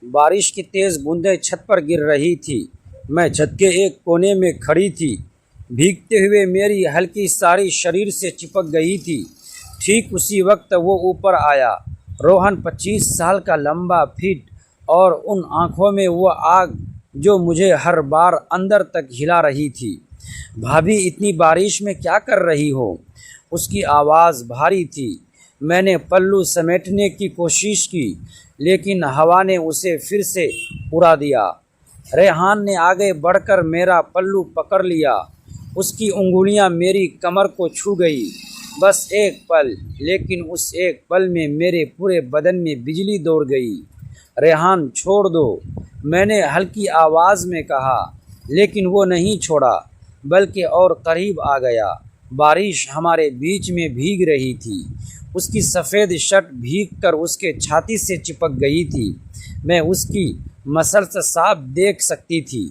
बारिश की तेज़ बूंदें छत पर गिर रही थी। मैं छत के एक कोने में खड़ी थी। भीगते हुए मेरी हल्की साड़ी शरीर से चिपक गई थी। ठीक उसी वक्त वो ऊपर आया। रोहन 25 साल का, लंबा, फिट, और उन आँखों में वो आग जो मुझे हर बार अंदर तक हिला रही थी। भाभी, इतनी बारिश में क्या कर रही हो? उसकी आवाज़ भारी थी। मैंने पल्लू समेटने की कोशिश की, लेकिन हवा ने उसे फिर से उड़ा दिया। रेहान ने आगे बढ़कर मेरा पल्लू पकड़ लिया। उसकी उंगलियां मेरी कमर को छू गई। बस एक पल, लेकिन उस एक पल में मेरे पूरे बदन में बिजली दौड़ गई। रेहान, छोड़ दो, मैंने हल्की आवाज़ में कहा, लेकिन वो नहीं छोड़ा, बल्कि और करीब आ गया। बारिश हमारे बीच में भीग रही थी। उसकी सफ़ेद शर्ट भीग कर उसके छाती से चिपक गई थी। मैं उसकी मसल्स साफ देख सकती थी।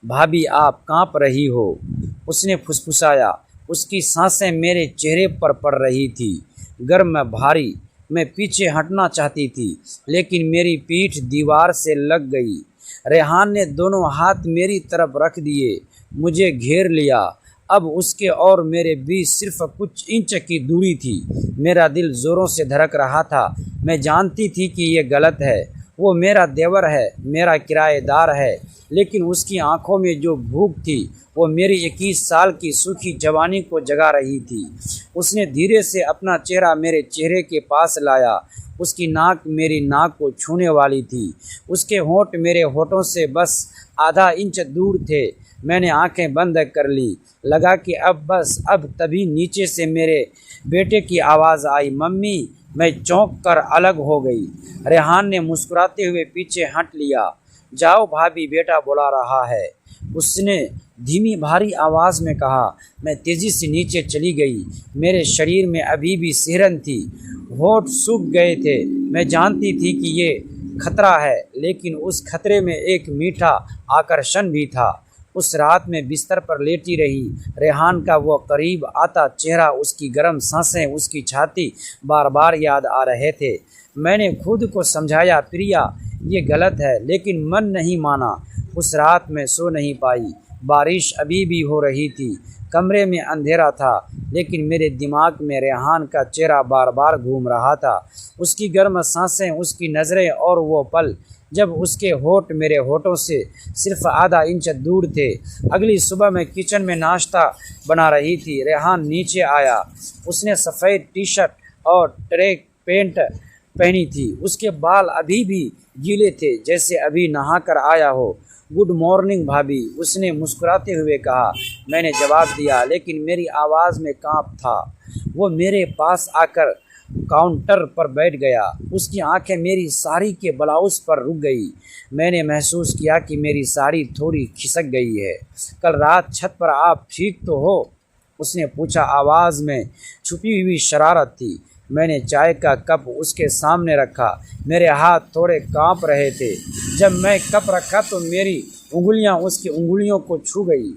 भाभी, आप कांप रही हो, उसने फुसफुसाया। उसकी सांसें मेरे चेहरे पर पड़ रही थी, गर्म, भारी। मैं पीछे हटना चाहती थी, लेकिन मेरी पीठ दीवार से लग गई। रेहान ने दोनों हाथ मेरी तरफ रख दिए, मुझे घेर लिया। अब उसके और मेरे बीच सिर्फ कुछ इंच की दूरी थी। मेरा दिल ज़ोरों से धड़क रहा था। मैं जानती थी कि ये गलत है। वो मेरा देवर है, मेरा किराएदार है, लेकिन उसकी आंखों में जो भूख थी वो मेरी 21 साल की सूखी जवानी को जगा रही थी। उसने धीरे से अपना चेहरा मेरे चेहरे के पास लाया। उसकी नाक मेरी नाक को छूने वाली थी। उसके होंठ मेरे होठों से बस आधा इंच दूर थे। मैंने आंखें बंद कर ली। लगा कि अब तभी नीचे से मेरे बेटे की आवाज़ आई, मम्मी। मैं चौंक कर अलग हो गई। रेहान ने मुस्कुराते हुए पीछे हट लिया। जाओ भाभी, बेटा बुला रहा है, उसने धीमी भारी आवाज़ में कहा। मैं तेज़ी से नीचे चली गई। मेरे शरीर में अभी भी सिहरन थी, होठ सूख गए थे। मैं जानती थी कि ये खतरा है, लेकिन उस खतरे में एक मीठा आकर्षण भी था। उस रात में बिस्तर पर लेटी रही। रेहान का वो करीब आता चेहरा, उसकी गर्म सांसें, उसकी छाती बार बार याद आ रहे थे। मैंने खुद को समझाया, प्रिया, ये गलत है, लेकिन मन नहीं माना। उस रात मैं सो नहीं पाई। बारिश अभी भी हो रही थी। कमरे में अंधेरा था, लेकिन मेरे दिमाग में रेहान का चेहरा बार बार घूम रहा था। उसकी गर्म सांसें, उसकी नज़रें, और वो पल जब उसके होठ मेरे होठों से सिर्फ आधा इंच दूर थे। अगली सुबह मैं किचन में नाश्ता बना रही थी। रेहान नीचे आया। उसने सफ़ेद टी शर्ट और ट्रैक पैंट पहनी थी। उसके बाल अभी भी गीले थे, जैसे अभी नहाकर आया हो। गुड मॉर्निंग भाभी, उसने मुस्कुराते हुए कहा। मैंने जवाब दिया, लेकिन मेरी आवाज़ में कांप था। वो मेरे पास आकर काउंटर पर बैठ गया। उसकी आंखें मेरी साड़ी के ब्लाउज पर रुक गई। मैंने महसूस किया कि मेरी साड़ी थोड़ी खिसक गई है। कल रात छत पर आप ठीक तो हो? उसने पूछा। आवाज़ में छुपी हुई शरारत थी। मैंने चाय का कप उसके सामने रखा। मेरे हाथ थोड़े कांप रहे थे। जब मैं कप रखा तो मेरी उंगलियां उसकी उंगलियों को छू गई।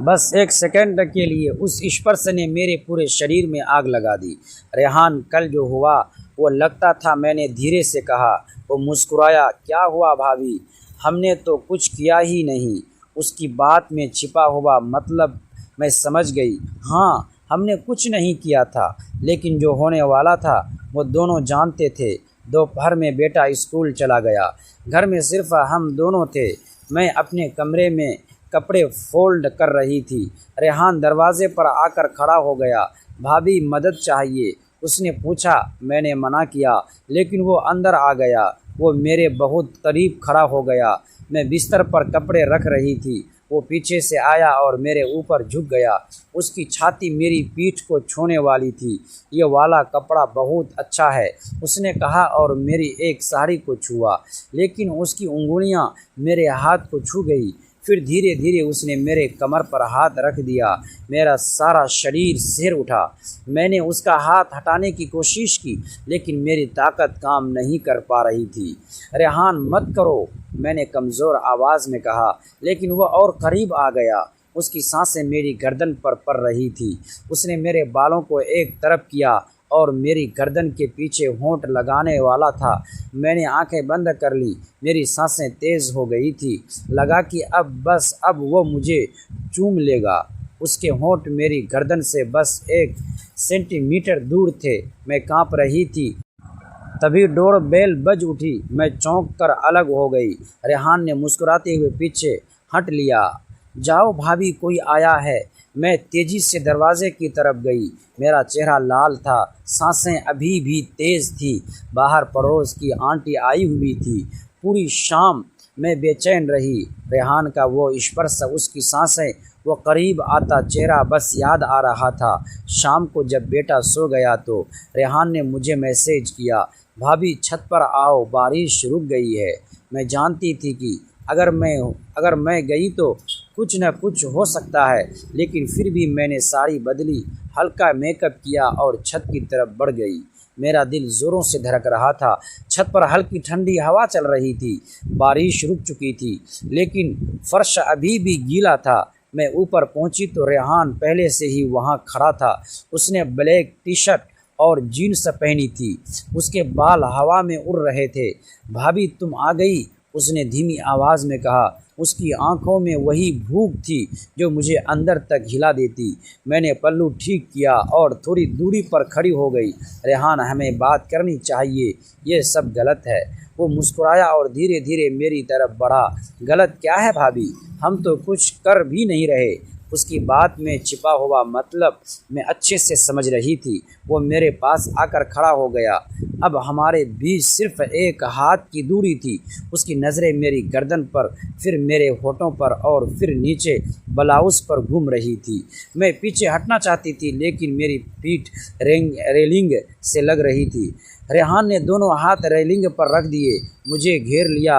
बस एक सेकंड के लिए उस स्पर्श ने मेरे पूरे शरीर में आग लगा दी। रेहान, कल जो हुआ वो लगता था, मैंने धीरे से कहा। वो मुस्कुराया। क्या हुआ भाभी? हमने तो कुछ किया ही नहीं। उसकी बात में छिपा हुआ मतलब मैं समझ गई। हाँ, हमने कुछ नहीं किया था, लेकिन जो होने वाला था वो दोनों जानते थे। दोपहर में बेटा स्कूल चला गया। घर में सिर्फ हम दोनों थे। मैं अपने कमरे में कपड़े फोल्ड कर रही थी। रेहान दरवाजे पर आकर खड़ा हो गया। भाभी, मदद चाहिए, उसने पूछा। मैंने मना किया, लेकिन वो अंदर आ गया। वो मेरे बहुत करीब खड़ा हो गया। मैं बिस्तर पर कपड़े रख रही थी। वो पीछे से आया और मेरे ऊपर झुक गया। उसकी छाती मेरी पीठ को छूने वाली थी। ये वाला कपड़ा बहुत अच्छा है, उसने कहा और मेरी एक साड़ी को छुआ, लेकिन उसकी उंगलियां मेरे हाथ को छू गई। फिर धीरे धीरे उसने मेरे कमर पर हाथ रख दिया। मेरा सारा शरीर सिर उठा। मैंने उसका हाथ हटाने की कोशिश की, लेकिन मेरी ताकत काम नहीं कर पा रही थी। रेहान, मत करो, मैंने कमज़ोर आवाज़ में कहा, लेकिन वह और करीब आ गया। उसकी सांसें मेरी गर्दन पर पड़ रही थी। उसने मेरे बालों को एक तरफ किया और मेरी गर्दन के पीछे होंठ लगाने वाला था। मैंने आंखें बंद कर ली। मेरी सांसें तेज़ हो गई थी। लगा कि अब वो मुझे चूम लेगा। उसके होंठ मेरी गर्दन से बस 1 सेंटीमीटर दूर थे। मैं कांप रही थी। तभी डोर बेल बज उठी। मैं चौंक कर अलग हो गई। रेहान ने मुस्कुराते हुए पीछे हट लिया। जाओ भाभी, कोई आया है। मैं तेज़ी से दरवाजे की तरफ गई। मेरा चेहरा लाल था, सांसें अभी भी तेज़ थी। बाहर पड़ोस की आंटी आई हुई थी। पूरी शाम मैं बेचैन रही। रेहान का वो स्पर्श, उसकी सांसें, वो करीब आता चेहरा बस याद आ रहा था। शाम को जब बेटा सो गया तो रेहान ने मुझे मैसेज किया, भाभी छत पर आओ, बारिश रुक गई है। मैं जानती थी कि अगर मैं गई तो कुछ न कुछ हो सकता है, लेकिन फिर भी मैंने साड़ी बदली, हल्का मेकअप किया और छत की तरफ बढ़ गई। मेरा दिल ज़ोरों से धड़क रहा था। छत पर हल्की ठंडी हवा चल रही थी। बारिश रुक चुकी थी, लेकिन फर्श अभी भी गीला था। मैं ऊपर पहुंची तो रेहान पहले से ही वहां खड़ा था। उसने ब्लैक टी शर्ट और जीन्स पहनी थी। उसके बाल हवा में उड़ रहे थे। भाभी तुम आ गई, उसने धीमी आवाज़ में कहा। उसकी आंखों में वही भूख थी जो मुझे अंदर तक हिला देती। मैंने पल्लू ठीक किया और थोड़ी दूरी पर खड़ी हो गई। रेहान, हमें बात करनी चाहिए, ये सब गलत है। वो मुस्कुराया और धीरे धीरे मेरी तरफ बढ़ा। गलत क्या है भाभी, हम तो कुछ कर भी नहीं रहे। उसकी बात में छिपा हुआ मतलब मैं अच्छे से समझ रही थी। वो मेरे पास आकर खड़ा हो गया। अब हमारे बीच सिर्फ एक हाथ की दूरी थी। उसकी नज़रें मेरी गर्दन पर, फिर मेरे होठों पर और फिर नीचे ब्लाउज़ पर घूम रही थी। मैं पीछे हटना चाहती थी, लेकिन मेरी पीठ रेलिंग से लग रही थी। रेहान ने दोनों हाथ रेलिंग पर रख दिए, मुझे घेर लिया।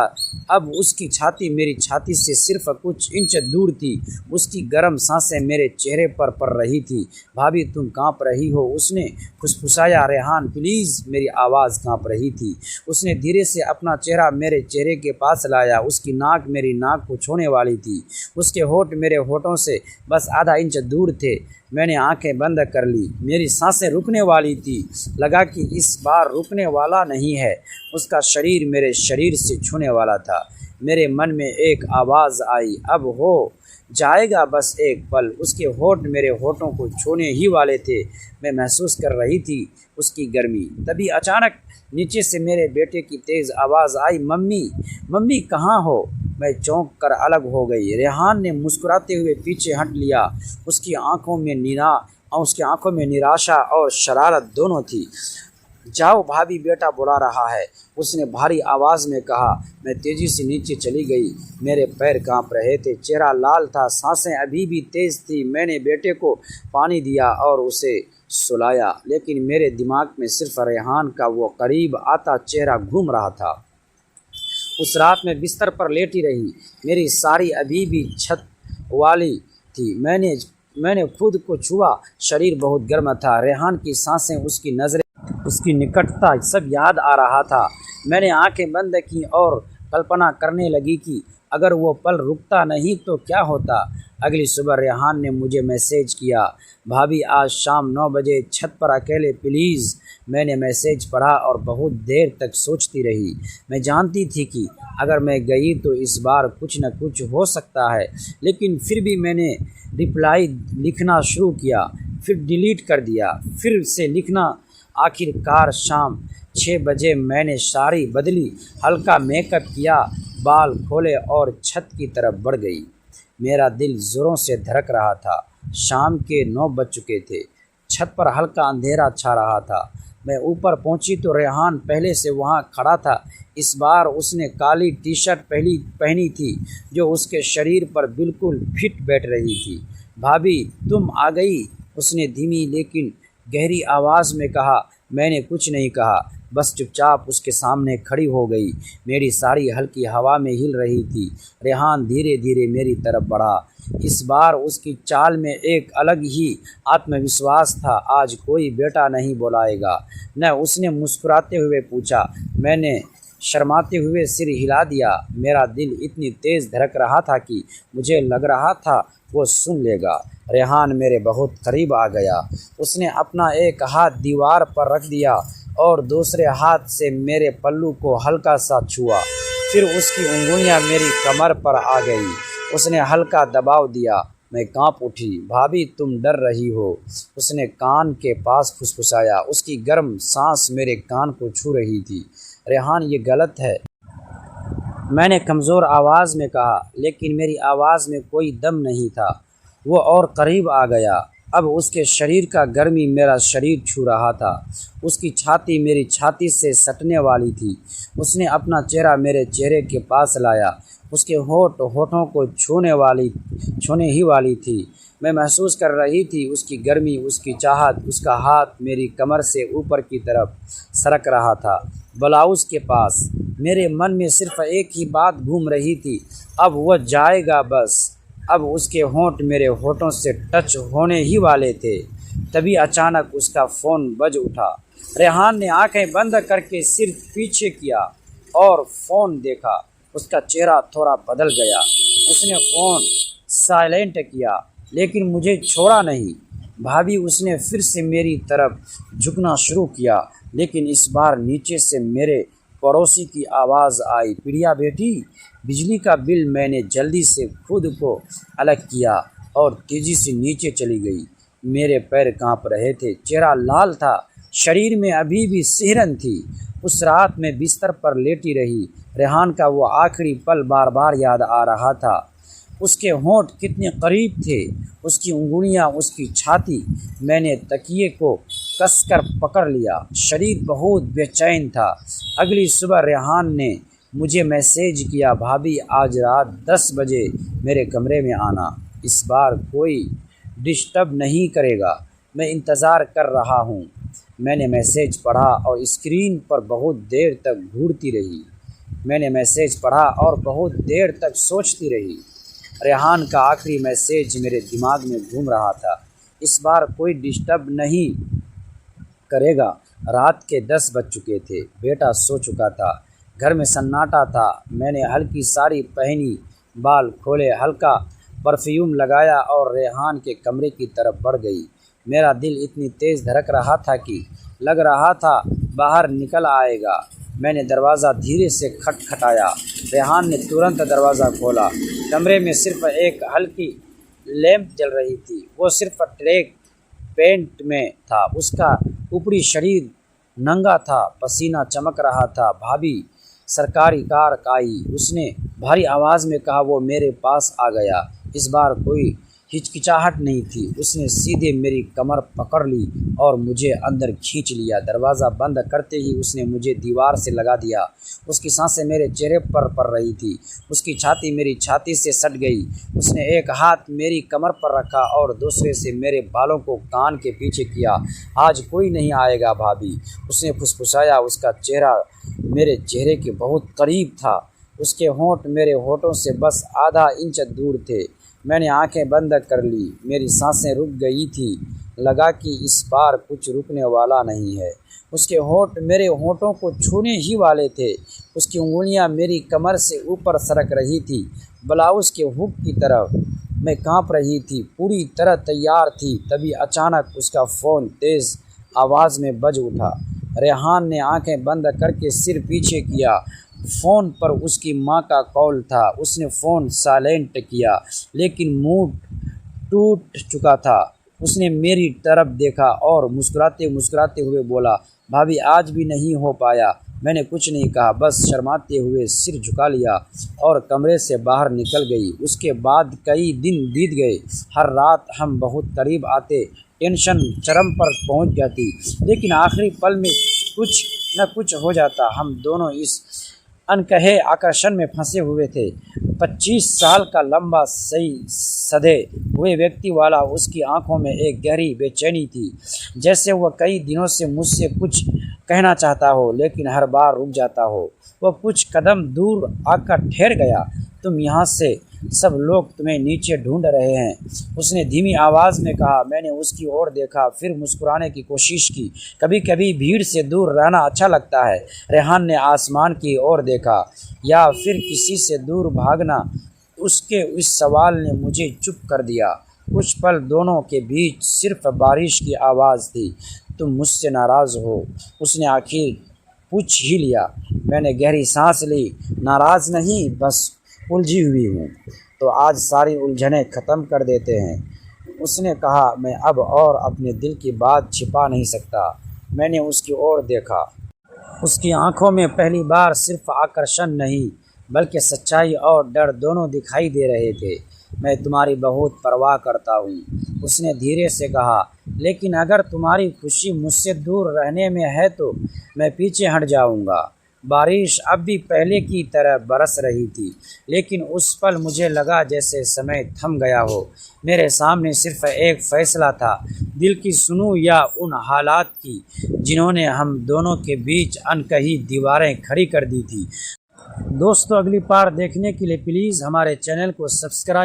अब उसकी छाती मेरी छाती से सिर्फ कुछ इंच दूर थी। उसकी गर्म सांसें मेरे चेहरे पर पड़ रही थी। भाभी तुम कांप रही हो, उसने फुसफुसाया। रेहान प्लीज़, मेरी आवाज़ कांप रही थी। उसने धीरे से अपना चेहरा मेरे चेहरे के पास लाया। उसकी नाक मेरी नाक को छूने वाली थी। उसके होठ मेरे होठों से बस आधा इंच दूर थे। मैंने आंखें बंद कर ली। मेरी सांसें रुकने वाली थी। लगा कि इस बार रुकने वाला नहीं है। उसका शरीर मेरे शरीर से छूने वाला था। मेरे मन में एक आवाज़ आई, अब हो जाएगा बस एक पल। उसके होठ मेरे होठों को छूने ही वाले थे। मैं महसूस कर रही थी उसकी गर्मी। तभी अचानक नीचे से मेरे बेटे की तेज़ आवाज़ आई, मम्मी, मम्मी कहाँ हो? मैं चौंक कर अलग हो गई। रेहान ने मुस्कुराते हुए पीछे हट लिया। उसकी आंखों में निराशा और शरारत दोनों थी। जाओ भाभी, बेटा बुला रहा है, उसने भारी आवाज़ में कहा। मैं तेज़ी से नीचे चली गई। मेरे पैर कांप रहे थे, चेहरा लाल था, सांसें अभी भी तेज़ थी। मैंने बेटे को पानी दिया और उसे सुलाया, लेकिन मेरे दिमाग में सिर्फ रेहान का वो करीब आता चेहरा घूम रहा था। उस रात में बिस्तर पर लेटी रही। मेरी साड़ी अभी भी छत वाली थी। मैंने खुद को छुआ। शरीर बहुत गर्म था। रेहान की सांसें, उसकी नज़रें, उसकी निकटता, सब याद आ रहा था। मैंने आंखें बंद की और कल्पना करने लगी कि अगर वो पल रुकता नहीं तो क्या होता। अगली सुबह रेहान ने मुझे मैसेज किया, भाभी आज शाम 9 बजे छत पर अकेले प्लीज़। मैंने मैसेज पढ़ा और बहुत देर तक सोचती रही। मैं जानती थी कि अगर मैं गई तो इस बार कुछ न कुछ हो सकता है, लेकिन फिर भी मैंने रिप्लाई लिखना शुरू किया, फिर डिलीट कर दिया, फिर से लिखना। आखिरकार शाम 6 बजे मैंने साड़ी बदली, हल्का मेकअप किया, बाल खोले और छत की तरफ बढ़ गई। मेरा दिल ज़ोरों से धड़क रहा था। शाम के 9 बज चुके थे। छत पर हल्का अंधेरा छा रहा था। मैं ऊपर पहुंची तो रेहान पहले से वहां खड़ा था। इस बार उसने काली टी शर्ट पहनी थी जो उसके शरीर पर बिल्कुल फिट बैठ रही थी। भाभी तुम आ गई, उसने धीमी लेकिन गहरी आवाज़ में कहा। मैंने कुछ नहीं कहा, बस चुपचाप उसके सामने खड़ी हो गई। मेरी साड़ी हल्की हवा में हिल रही थी। रेहान धीरे धीरे मेरी तरफ बढ़ा। इस बार उसकी चाल में एक अलग ही आत्मविश्वास था। आज कोई बेटा नहीं बुलाएगा न, उसने मुस्कुराते हुए पूछा। मैंने शर्माते हुए सिर हिला दिया। मेरा दिल इतनी तेज़ धड़क रहा था कि मुझे लग रहा था वो सुन लेगा। रेहान मेरे बहुत करीब आ गया। उसने अपना एक हाथ दीवार पर रख दिया और दूसरे हाथ से मेरे पल्लू को हल्का सा छुआ। फिर उसकी उंगलियां मेरी कमर पर आ गई। उसने हल्का दबाव दिया। मैं कांप उठी। भाभी तुम डर रही हो, उसने कान के पास फुसफुसाया। उसकी गर्म सांस मेरे कान को छू रही थी। रेहान ये गलत है, मैंने कमज़ोर आवाज़ में कहा, लेकिन मेरी आवाज़ में कोई दम नहीं था। वो और करीब आ गया। अब उसके शरीर का गर्मी मेरा शरीर छू रहा था। उसकी छाती मेरी छाती से सटने वाली थी। उसने अपना चेहरा मेरे चेहरे के पास लाया। उसके होठ होठों को छूने ही वाली थी। मैं महसूस कर रही थी उसकी गर्मी, उसकी चाहत। उसका हाथ मेरी कमर से ऊपर की तरफ सरक रहा था, ब्लाउज़ के पास। मेरे मन में सिर्फ एक ही बात घूम रही थी, अब वह जाएगा बस। अब उसके होंठ मेरे होठों से टच होने ही वाले थे। तभी अचानक उसका फ़ोन बज उठा। रेहान ने आंखें बंद करके सिर पीछे किया और फ़ोन देखा। उसका चेहरा थोड़ा बदल गया। उसने फ़ोन साइलेंट किया, लेकिन मुझे छोड़ा नहीं। भाभी, उसने फिर से मेरी तरफ झुकना शुरू किया, लेकिन इस बार नीचे से मेरे पड़ोसी की आवाज़ आई, प्रिया बेटी, बिजली का बिल। मैंने जल्दी से खुद को अलग किया और तेज़ी से नीचे चली गई। मेरे पैर कांप रहे थे, चेहरा लाल था, शरीर में अभी भी सिहरन थी। उस रात में बिस्तर पर लेटी रही। रेहान का वो आखिरी पल बार बार याद आ रहा था। उसके होंठ कितने करीब थे, उसकी उंगलियां, उसकी छाती। मैंने तकिए को कसकर पकड़ लिया। शरीर बहुत बेचैन था। अगली सुबह रेहान ने मुझे मैसेज किया, भाभी आज रात 10 बजे मेरे कमरे में आना। इस बार कोई डिस्टर्ब नहीं करेगा, मैं इंतज़ार कर रहा हूँ। मैंने मैसेज पढ़ा और स्क्रीन पर बहुत देर तक घूरती रही। मैंने मैसेज पढ़ा और बहुत देर तक सोचती रही। रेहान का आखिरी मैसेज मेरे दिमाग में घूम रहा था, इस बार कोई डिस्टर्ब नहीं करेगा। रात के 10 बज चुके थे। बेटा सो चुका था। घर में सन्नाटा था। मैंने हल्की साड़ी पहनी, बाल खोले, हल्का परफ्यूम लगाया और रेहान के कमरे की तरफ बढ़ गई। मेरा दिल इतनी तेज़ धड़क रहा था कि लग रहा था बाहर निकल आएगा। मैंने दरवाज़ा धीरे से खटखटाया। रेहान ने तुरंत दरवाज़ा खोला। कमरे में सिर्फ एक हल्की लैंप जल रही थी। वो सिर्फ ट्रैक पैंट में था। उसका ऊपरी शरीर नंगा था, पसीना चमक रहा था। भाभी, सरकारी कार आई, उसने भारी आवाज़ में कहा। वो मेरे पास आ गया। इस बार कोई हिचकिचाहट नहीं थी। उसने सीधे मेरी कमर पकड़ ली और मुझे अंदर खींच लिया। दरवाज़ा बंद करते ही उसने मुझे दीवार से लगा दिया। उसकी सांसें मेरे चेहरे पर पड़ रही थी। उसकी छाती मेरी छाती से सट गई। उसने एक हाथ मेरी कमर पर रखा और दूसरे से मेरे बालों को कान के पीछे किया। आज कोई नहीं आएगा भाभी, उसने फुसफुसाया। उसका चेहरा मेरे चेहरे के बहुत करीब था। उसके होंठ मेरे होठों से बस आधा इंच दूर थे। मैंने आंखें बंद कर ली। मेरी सांसें रुक गई थी। लगा कि इस बार कुछ रुकने वाला नहीं है। उसके होंठ मेरे होठों को छूने ही वाले थे। उसकी उंगलियां मेरी कमर से ऊपर सरक रही थी, ब्लाउज़ के हुक की तरफ। मैं कांप रही थी, पूरी तरह तैयार थी। तभी अचानक उसका फ़ोन तेज़ आवाज़ में बज उठा। रेहान ने आंखें बंद करके सिर पीछे किया। फ़ोन पर उसकी माँ का कॉल था। उसने फ़ोन साइलेंट किया, लेकिन मूड टूट चुका था। उसने मेरी तरफ देखा और मुस्कुराते मुस्कुराते हुए बोला, भाभी आज भी नहीं हो पाया। मैंने कुछ नहीं कहा, बस शर्माते हुए सिर झुका लिया और कमरे से बाहर निकल गई। उसके बाद कई दिन बीत गए। हर रात हम बहुत करीब आते, टेंशन चरम पर पहुंच जाती, लेकिन आखिरी पल में कुछ न कुछ हो जाता। हम दोनों इस अनकहे आकर्षण में फंसे हुए थे। 25 साल का लंबा सही सधे हुए व्यक्ति वाला। उसकी आंखों में एक गहरी बेचैनी थी, जैसे वह कई दिनों से मुझसे कुछ कहना चाहता हो, लेकिन हर बार रुक जाता हो। वह कुछ कदम दूर आकर ठहर गया। तुम यहाँ से सब लोग तुम्हें नीचे ढूंढ रहे हैं। उसने धीमी आवाज़ में कहा। मैंने उसकी ओर देखा, फिर मुस्कुराने की कोशिश की। कभी कभी भीड़ से दूर रहना अच्छा लगता है। रेहान ने आसमान की ओर देखा। या फिर किसी से दूर भागना? उसके इस सवाल ने मुझे चुप कर दिया। कुछ पल दोनों के बीच सिर्फ बारिश की आवाज़ थी। तुम मुझसे नाराज़ हो? उसने आखिर पूछ ही लिया। मैंने गहरी सांस ली। नाराज़ नहीं, बस उलझी हुई हूँ। तो आज सारी उलझनें ख़त्म कर देते हैं, उसने कहा। मैं अब और अपने दिल की बात छिपा नहीं सकता। मैंने उसकी ओर देखा। उसकी आंखों में पहली बार सिर्फ आकर्षण नहीं, बल्कि सच्चाई और डर दोनों दिखाई दे रहे थे। मैं तुम्हारी बहुत परवाह करता हूँ, उसने धीरे से कहा। लेकिन अगर तुम्हारी खुशी मुझसे दूर रहने में है तो मैं पीछे हट जाऊँगा। बारिश अब भी पहले की तरह बरस रही थी, लेकिन उस पल मुझे लगा जैसे समय थम गया हो। मेरे सामने सिर्फ एक फ़ैसला था, दिल की सुनूं या उन हालात की जिन्होंने हम दोनों के बीच अनकही दीवारें खड़ी कर दी थी। दोस्तों, अगली पार्ट देखने के लिए प्लीज़ हमारे चैनल को सब्सक्राइब